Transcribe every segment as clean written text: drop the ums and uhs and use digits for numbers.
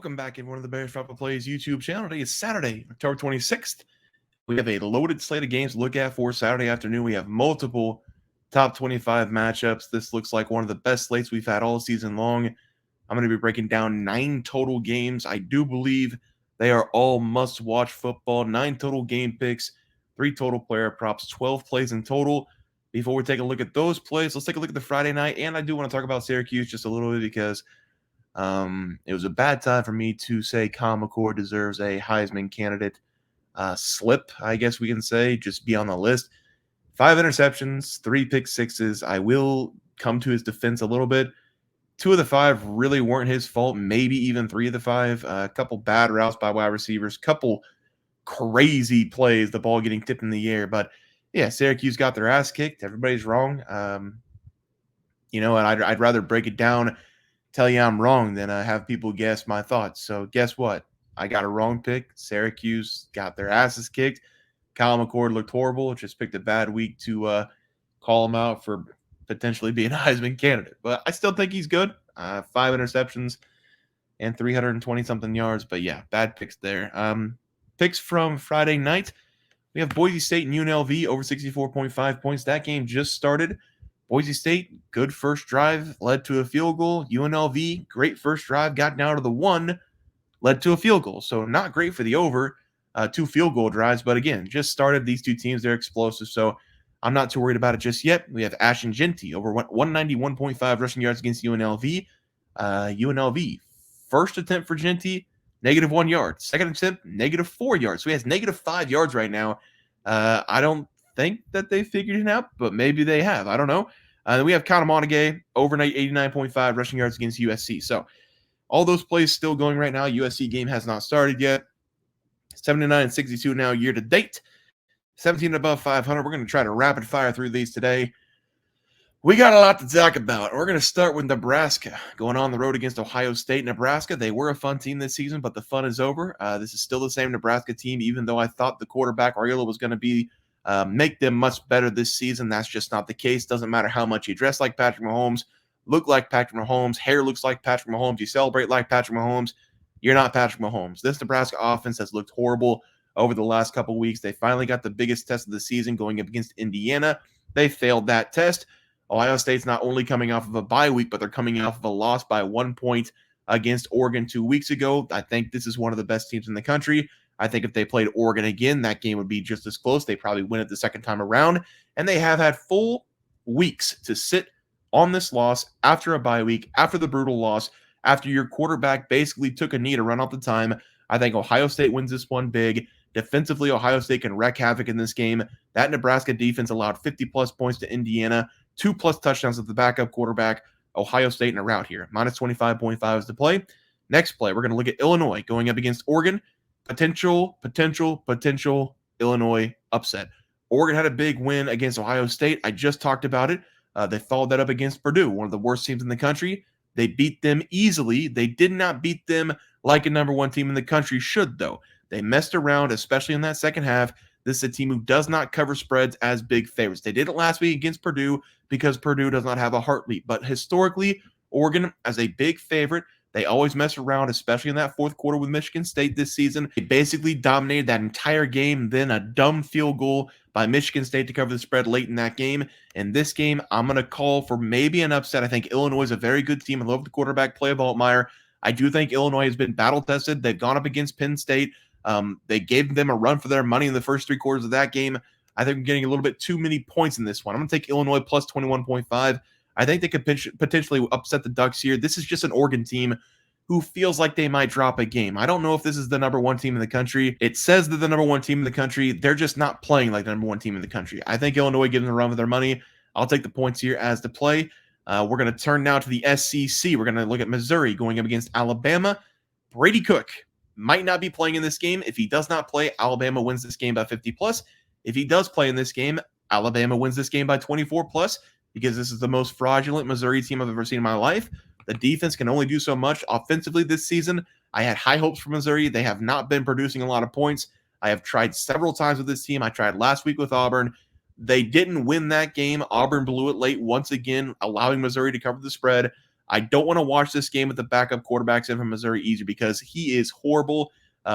Welcome back, everyone, to the Bears Drop of Plays YouTube channel. Today is Saturday, October 26th. We have a loaded slate of games to look at for Saturday afternoon. We have multiple top 25 matchups. This looks like one of the best slates we've had all season long. I'm going to be breaking down 9 total games. I do believe they are all must-watch football. 9 total game picks, 3 total player props, 12 plays in total. Before we take a look at those plays, let's take a look at the Friday night. And I do want to talk about Syracuse just a little bit because it was a bad time for me to say Kyle McCord deserves a Heisman candidate slip, I guess we can say, just be on the list. 5 interceptions, 3 pick sixes. I will come to his defense a little bit. 2 of the 5 really weren't his fault, maybe even 3 of the 5. A couple bad routes by wide receivers, couple crazy plays, the ball getting tipped in the air. But, yeah, Syracuse got their ass kicked. Everybody's wrong. And I'd rather break it down, tell you I'm wrong, than have people guess my thoughts. So guess what? I got a wrong pick. Syracuse got their asses kicked. Kyle McCord looked horrible. Just picked a bad week to call him out for potentially being a Heisman candidate. But I still think he's good. 5 interceptions and 320-something yards. But, yeah, bad picks there. Picks from Friday night. We have Boise State and UNLV over 64.5 points. That game just started. Boise State, good first drive, led to a field goal. UNLV, great first drive, got down to the 1, led to a field goal. So not great for the over, 2 field goal drives. But again, just started. These 2 teams, they're explosive. So I'm not too worried about it just yet. We have Ashton Genty over 191.5 rushing yards against UNLV. UNLV, first attempt for Genty, -1 yard. Second attempt, -4 yards. So he has -5 yards right now. I don't think that they figured it out, but maybe they have. I don't know. Then we have Connor Montague, overnight 89.5 rushing yards against USC. So all those plays still going right now. USC game has not started yet. 79-62 now year to date. 17 above 500. We're going to try to rapid fire through these today. We got a lot to talk about. We're going to start with Nebraska going on the road against Ohio State. Nebraska, they were a fun team this season, but the fun is over. This is still the same Nebraska team, even though I thought the quarterback, Ariola, was going to be make them much better this season. That's just not the case. Doesn't matter how much you dress like Patrick Mahomes, look like Patrick Mahomes, hair looks like Patrick Mahomes, you celebrate like Patrick Mahomes, you're not Patrick Mahomes. This Nebraska offense has looked horrible over the last couple of weeks. They finally got the biggest test of the season going up against Indiana. They failed that test. Ohio State's not only coming off of a bye week, but they're coming off of a loss by 1 point against Oregon 2 weeks ago. I think this is one of the best teams in the country. I think if they played Oregon again, that game would be just as close. They probably win it the second time around. And they have had full weeks to sit on this loss after a bye week, after the brutal loss, after your quarterback basically took a knee to run out the time. I think Ohio State wins this one big. Defensively, Ohio State can wreak havoc in this game. That Nebraska defense allowed 50-plus points to Indiana, 2+ touchdowns of the backup quarterback. Ohio State in a rout here. -25.5 is the play. Next play, we're going to look at Illinois going up against Oregon. Potential Illinois upset. Oregon had a big win against Ohio State. I just talked about it. They followed that up against Purdue, one of the worst teams in the country. They beat them easily. They did not beat them like a number 1 team in the country should, though. They messed around, especially in that second half. This is a team who does not cover spreads as big favorites. They did it last week against Purdue because Purdue does not have a heartbeat. But historically, Oregon, as a big favorite, they always mess around, especially in that fourth quarter with Michigan State this season. They basically dominated that entire game, then a dumb field goal by Michigan State to cover the spread late in that game. In this game, I'm going to call for maybe an upset. I think Illinois is a very good team. I love the quarterback play of Altmaier. I do think Illinois has been battle-tested. They've gone up against Penn State. They gave them a run for their money in the first 3 quarters of that game. I think we're getting a little bit too many points in this one. I'm going to take Illinois plus 21.5. I think they could potentially upset the Ducks here. This is just an Oregon team who feels like they might drop a game. I don't know if this is the number 1 team in the country. It says they're the number 1 team in the country. They're just not playing like the number 1 team in the country. I think Illinois gives them a run for their money. I'll take the points here as the play. We're going to turn now to the SEC. We're going to look at Missouri going up against Alabama. Brady Cook might not be playing in this game. If he does not play, Alabama wins this game by 50+. If he does play in this game, Alabama wins this game by 24+, because this is the most fraudulent Missouri team I've ever seen in my life. The defense can only do so much offensively this season. I had high hopes for Missouri. They have not been producing a lot of points. I have tried several times with this team. I tried last week with Auburn. They didn't win that game. Auburn blew it late once again, allowing Missouri to cover the spread. I don't want to watch this game with the backup quarterbacks in from Missouri either because he is horrible.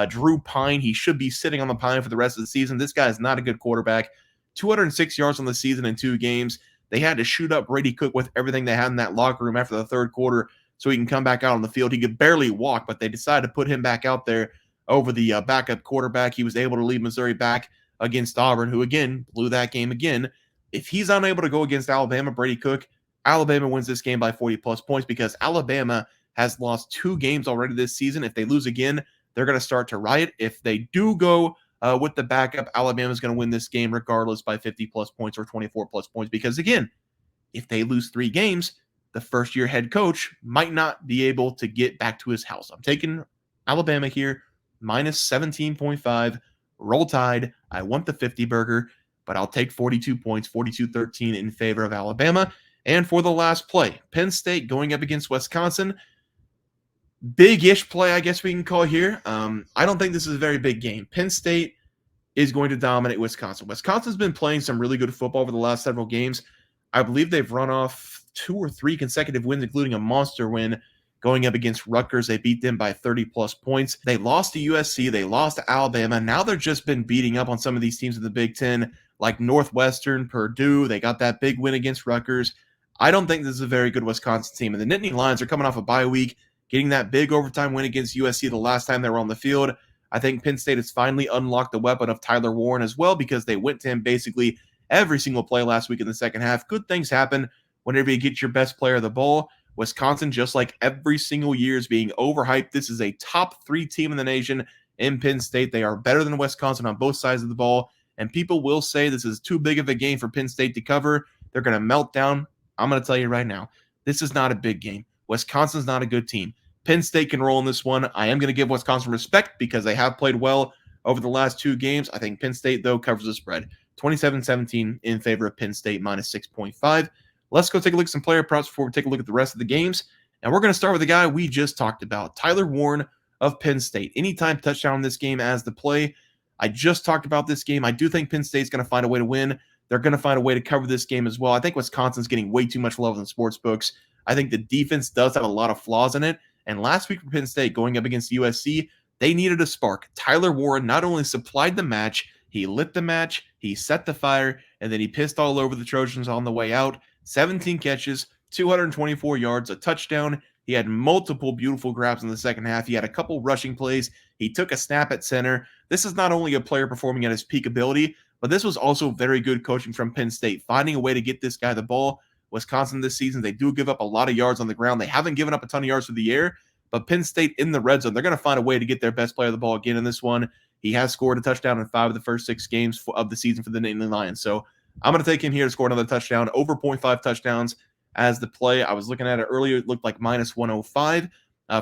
Drew Pine, he should be sitting on the pine for the rest of the season. This guy is not a good quarterback. 206 yards on the season in 2 games. They had to shoot up Brady Cook with everything they had in that locker room after the third quarter so he can come back out on the field. He could barely walk, but they decided to put him back out there over the backup quarterback. He was able to lead Missouri back against Auburn, who, again, blew that game again. If he's unable to go against Alabama, Brady Cook, Alabama wins this game by 40-plus points because Alabama has lost 2 games already this season. If they lose again, they're going to start to riot. If they do go with the backup, Alabama is going to win this game regardless by 50-plus points or 24-plus points because, again, if they lose 3 games, the first-year head coach might not be able to get back to his house. I'm taking Alabama here, minus 17.5. Roll Tide. I want the 50 burger, but I'll take 42 points, 42-13 in favor of Alabama. And for the last play, Penn State going up against Wisconsin. Big-ish play, I guess we can call here. I don't think this is a very big game. Penn State is going to dominate Wisconsin. Wisconsin's been playing some really good football over the last several games. I believe they've run off 2 or 3 consecutive wins, including a monster win going up against Rutgers. They beat them by 30-plus points. They lost to USC. They lost to Alabama. Now they've just been beating up on some of these teams in the Big Ten, like Northwestern, Purdue. They got that big win against Rutgers. I don't think this is a very good Wisconsin team. And the Nittany Lions are coming off a bye week, getting that big overtime win against USC the last time they were on the field. I think Penn State has finally unlocked the weapon of Tyler Warren as well because they went to him basically every single play last week in the second half. Good things happen whenever you get your best player the ball. Wisconsin, just like every single year, is being overhyped. This is a top 3 team in the nation in Penn State. They are better than Wisconsin on both sides of the ball, and people will say this is too big of a game for Penn State to cover. They're going to melt down. I'm going to tell you right now, this is not a big game. Wisconsin's not a good team. Penn State can roll in this one. I am going to give Wisconsin respect because they have played well over the last 2 games. I think Penn State, though, covers the spread. 27-17 in favor of Penn State, minus 6.5. Let's go take a look at some player props before we take a look at the rest of the games. And we're going to start with the guy we just talked about, Tyler Warren of Penn State. Anytime touchdown in this game as the play. I just talked about this game. I do think Penn State's going to find a way to win. They're going to find a way to cover this game as well. I think Wisconsin's getting way too much love in the sports books. I think the defense does have a lot of flaws in it. And last week for Penn State, going up against USC, they needed a spark. Tyler Warren not only supplied the match, he lit the match, he set the fire, and then he pissed all over the Trojans on the way out. 17 catches, 224 yards, a touchdown. He had multiple beautiful grabs in the second half. He had a couple rushing plays. He took a snap at center. This is not only a player performing at his peak ability, but this was also very good coaching from Penn State, finding a way to get this guy the ball. Wisconsin this season, they do give up a lot of yards on the ground. They haven't given up a ton of yards through the air, but Penn State in the red zone, they're going to find a way to get their best player the ball again in this one. He has scored a touchdown in 5 of the first 6 games of the season for the Nittany Lions. So I'm going to take him here to score another touchdown, over 0.5 touchdowns as the play. I was looking at it earlier. It looked like minus 105.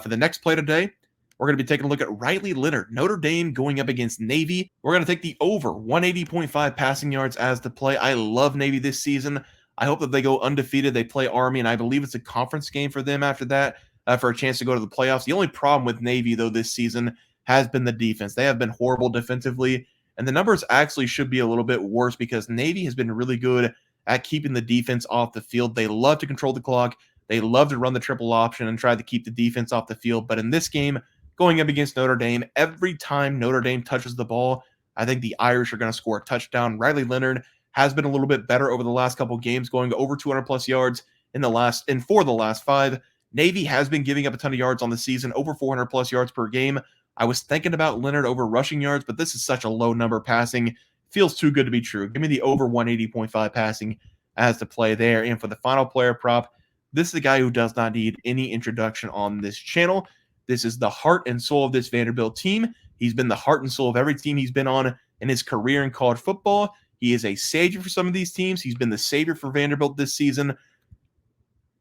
For the next play today, we're going to be taking a look at Riley Leonard, Notre Dame going up against Navy. We're going to take the over 180.5 passing yards as the play. I love Navy this season. I hope that they go undefeated. They play Army, and I believe it's a conference game for them after that for a chance to go to the playoffs. The only problem with Navy, though, this season has been the defense. They have been horrible defensively, and the numbers actually should be a little bit worse because Navy has been really good at keeping the defense off the field. They love to control the clock. They love to run the triple option and try to keep the defense off the field. But in this game, going up against Notre Dame, every time Notre Dame touches the ball, I think the Irish are going to score a touchdown. Riley Leonard has been a little bit better over the last couple games, going over 200-plus yards for the last 5. Navy has been giving up a ton of yards on the season, over 400-plus yards per game. I was thinking about Leonard over rushing yards, but this is such a low number passing. Feels too good to be true. Give me the over 180.5 passing as the play there. And for the final player prop, this is a guy who does not need any introduction on this channel. This is the heart and soul of this Vanderbilt team. He's been the heart and soul of every team he's been on in his career in college football. He is a savior for some of these teams. He's been the savior for Vanderbilt this season.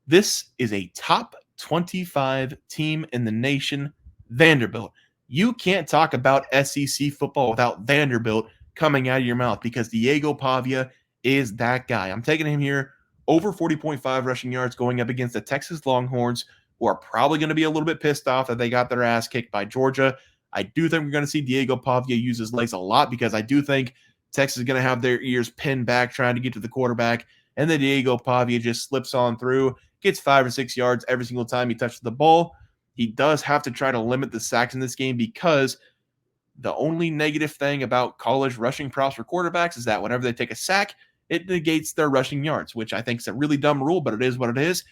This is a top 25 team in the nation, Vanderbilt. You can't talk about SEC football without Vanderbilt coming out of your mouth because Diego Pavia is that guy. I'm taking him here over 40.5 rushing yards going up against the Texas Longhorns, who are probably going to be a little bit pissed off that they got their ass kicked by Georgia. I do think we're going to see Diego Pavia use his legs a lot because I do think Texas is going to have their ears pinned back trying to get to the quarterback, and then Diego Pavia just slips on through gets 5 or 6 yards every single time he touches the ball. He does have to try to limit the sacks in this game because the only negative thing about college rushing props for quarterbacks is that whenever they take a sack, it negates their rushing yards, which I think is a really dumb rule, but it is what it is.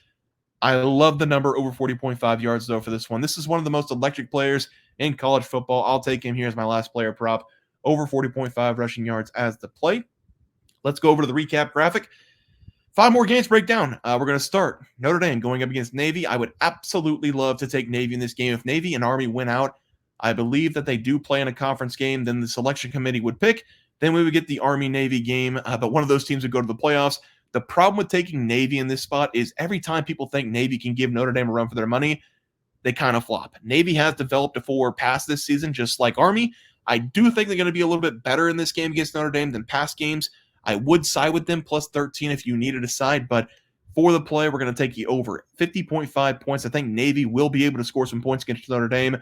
I love the number over 40.5 yards, though, for this one. This is one of the most electric players in college football. I'll take him here as my last player prop. Over 40.5 rushing yards as the play. Let's go over to the recap graphic. 5 more games break down. We're going to start Notre Dame going up against Navy. I would absolutely love to take Navy in this game. If Navy and Army win out, I believe that they do play in a conference game, then the selection committee would pick. Then we would get the Army-Navy game, but one of those teams would go to the playoffs. The problem with taking Navy in this spot is every time people think Navy can give Notre Dame a run for their money, they kind of flop. Navy has developed a forward pass this season, just like Army. I do think they're going to be a little bit better in this game against Notre Dame than past games. I would side with them plus 13 if you needed a side, but for the play, we're going to take the over 50.5 points. I think Navy will be able to score some points against Notre Dame,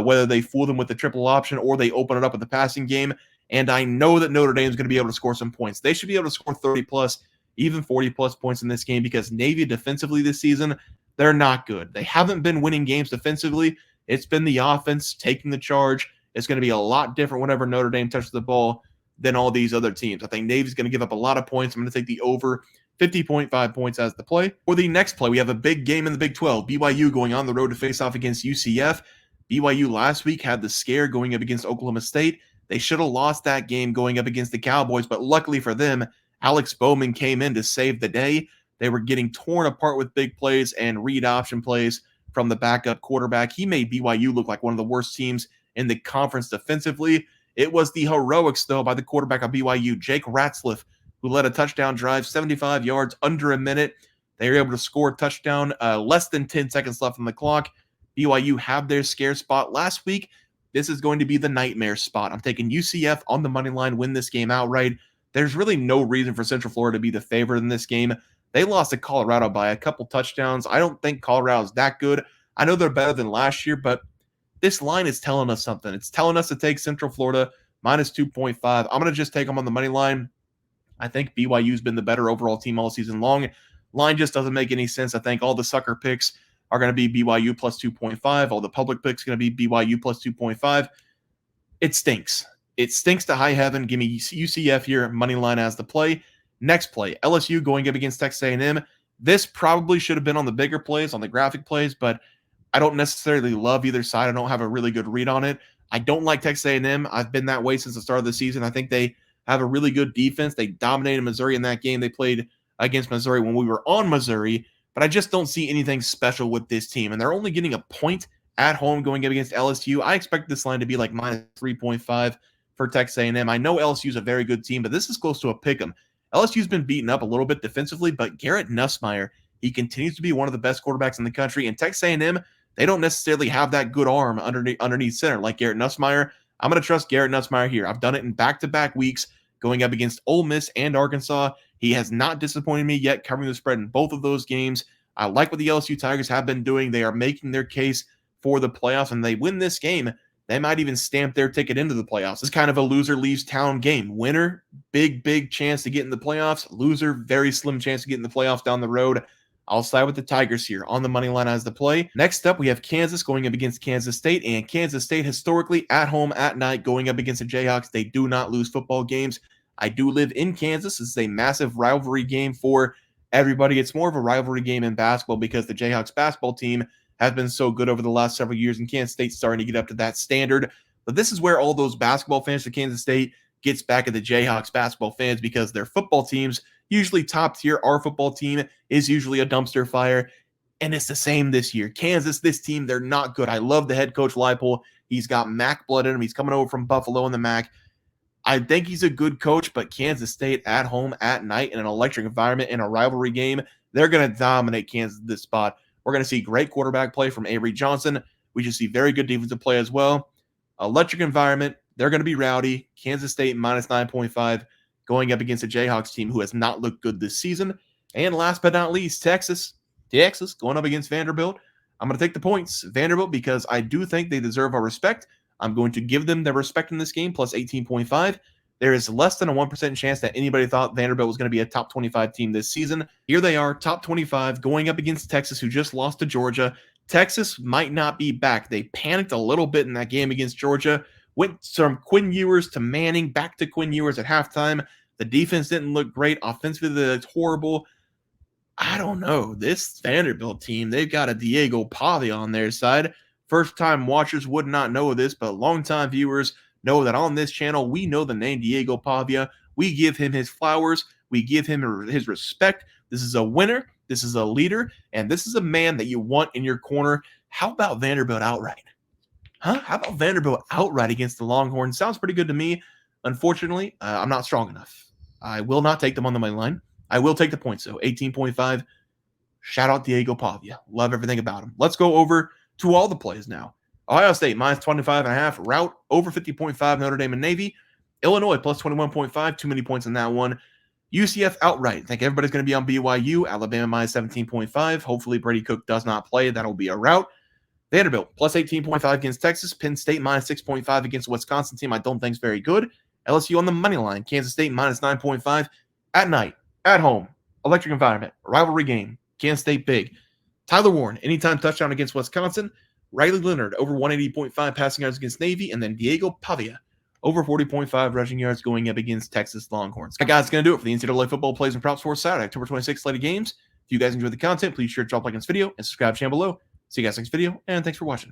whether they fool them with the triple option or they open it up with the passing game. And I know that Notre Dame is going to be able to score some points. They should be able to score 30 plus, even 40 plus points in this game because Navy defensively this season, they're not good. They haven't been winning games defensively. It's been the offense taking the charge. It's going to be a lot different whenever Notre Dame touches the ball than all these other teams. I think Navy's going to give up a lot of points. I'm going to take the over 50.5 points as the play. For the next play, we have a big game in the Big 12. BYU going on the road to face off against UCF. BYU last week had the scare going up against Oklahoma State. They should have lost that game going up against the Cowboys, but luckily for them, Alex Bowman came in to save the day. They were getting torn apart with big plays and read option plays from the backup quarterback. He made BYU look like one of the worst teams in the conference defensively. It was the heroics, though, by the quarterback of BYU, Jake Ratzliff, who led a touchdown drive, 75 yards, under a minute. They were able to score a touchdown, less than 10 seconds left on the clock. BYU had their scare spot last week. This is going to be the nightmare spot. I'm taking UCF on the money line, win this game outright. There's really no reason for Central Florida to be the favorite in this game. They lost to Colorado by a couple touchdowns. I don't think Colorado's that good. I know they're better than last year, but this line is telling us something. It's telling us to take Central Florida minus 2.5. I'm going to just take them on the money line. I think BYU's been the better overall team all season long. Line just doesn't make any sense. I think all the sucker picks are going to be BYU plus 2.5. All the public picks are going to be BYU plus 2.5. It stinks. It stinks to high heaven. Give me UCF here, money line as the play. Next play, LSU going up against Texas A&M. This probably should have been on the bigger plays, on the graphic plays, but I don't necessarily love either side. I don't have a really good read on it. I don't like Texas A&M. I've been that way since the start of the season. I think they have a really good defense. They dominated Missouri in that game. They played against Missouri when we were on Missouri, but I just don't see anything special with this team. And they're only getting a point at home going up against LSU. I expect this line to be like minus 3.5 for Texas A&M. I know LSU is a very good team, but this is close to a pick 'em. LSU's been beaten up a little bit defensively, but Garrett Nussmeier, he continues to be one of the best quarterbacks in the country. And Texas A&M, they don't necessarily have that good arm underneath center like Garrett Nussmeier. I'm going to trust Garrett Nussmeier here. I've done it in back-to-back weeks going up against Ole Miss and Arkansas. He has not disappointed me yet, covering the spread in both of those games. I like what the LSU Tigers have been doing. They are making their case for the playoffs, and they win this game, they might even stamp their ticket into the playoffs. It's kind of a loser leaves town game. Winner, big chance to get in the playoffs. Loser, very slim chance to get in the playoffs down the road. I'll side with the Tigers here on the money line as the play. Next up, we have Kansas going up against Kansas State, and Kansas State historically at home at night going up against the Jayhawks. They do not lose football games. I do live in Kansas. This is a massive rivalry game for everybody. It's more of a rivalry game in basketball because the Jayhawks basketball team has been so good over the last several years, and Kansas State's starting to get up to that standard. But this is where all those basketball fans of Kansas State gets back at the Jayhawks basketball fans because their football teams usually top tier. Our football team is usually a dumpster fire, and it's the same this year. Kansas, this team, they're not good. I love the head coach Leipold. He's got MAC blood in him. He's coming over from Buffalo in the MAC. I think he's a good coach, but Kansas State at home at night in an electric environment in a rivalry game, they're going to dominate Kansas at this spot. We're going to see great quarterback play from Avery Johnson. We should see very good defensive play as well. Electric environment. They're going to be rowdy. Kansas State minus 9.5 going up against a Jayhawks team who has not looked good this season. And last but not least, Texas going up against Vanderbilt. I'm going to take the points. Vanderbilt, because I do think they deserve our respect. I'm going to give them their respect in this game, plus 18.5. There is less than a 1% chance that anybody thought Vanderbilt was going to be a top 25 team this season. Here they are, top 25, going up against Texas, who just lost to Georgia. Texas might not be back. They panicked a little bit in that game against Georgia. Went from Quinn Ewers to Manning, back to Quinn Ewers at halftime. The defense didn't look great. Offensively, it's horrible. I don't know. This Vanderbilt team, they've got a Diego Pavia on their side. First-time watchers would not know this, but long-time viewers know that on this channel, we know the name Diego Pavia. We give him his flowers. We give him his respect. This is a winner. This is a leader. And this is a man that you want in your corner. How about Vanderbilt outright? How about Vanderbilt outright against the Longhorns? Sounds pretty good to me. Unfortunately, I'm not strong enough. I will not take them on the money line. I will take the points, though. 18.5. Shout out Diego Pavia. Love everything about him. Let's go over to all the plays now. Ohio State, minus 25.5. Route, over 50.5. Notre Dame and Navy. Illinois, plus 21.5. Too many points in that one. UCF outright. I think everybody's going to be on BYU. Alabama, minus 17.5. Hopefully, Brady Cook does not play. That'll be a route. Vanderbilt, plus 18.5 against Texas. Penn State, minus 6.5 against Wisconsin team I don't think is very good. LSU on the money line. Kansas State, minus 9.5. At night, at home, electric environment, rivalry game. Kansas State big. Tyler Warren, anytime touchdown against Wisconsin. Riley Leonard, over 180.5 passing yards against Navy. And then Diego Pavia, over 40.5 rushing yards going up against Texas Longhorns. All right, guys, that's going to do it for the NCAA football plays and props for Saturday, October 26th slated games. If you guys enjoyed the content, please share, drop a like on this video, and subscribe to the channel below. See you guys next video, and thanks for watching.